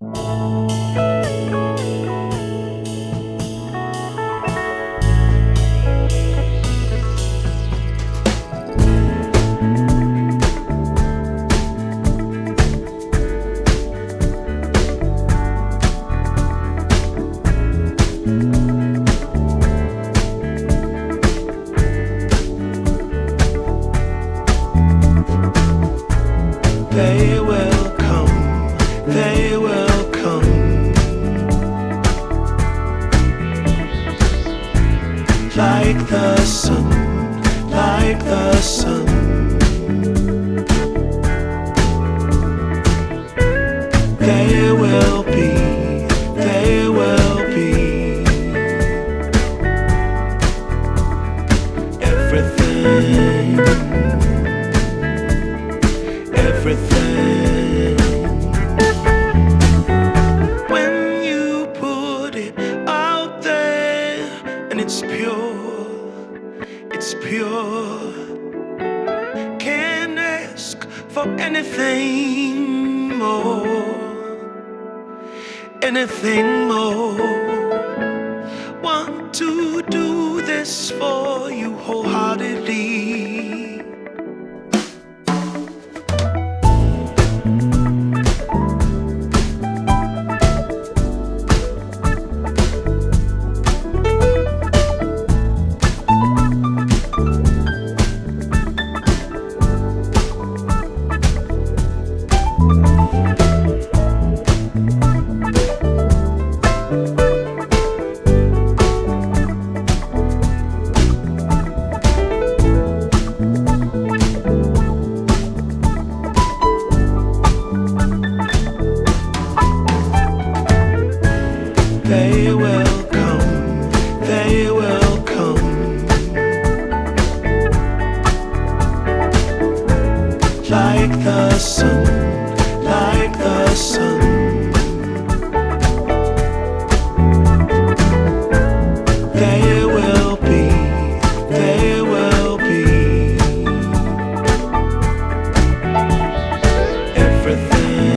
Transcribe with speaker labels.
Speaker 1: They will come, they will come, like the sun, like the sun. They will be, they will be everything, everything. When you put it out there and it's pure, it's pure. Can't ask for anything more, anything more. Want to do this for you wholeheartedly.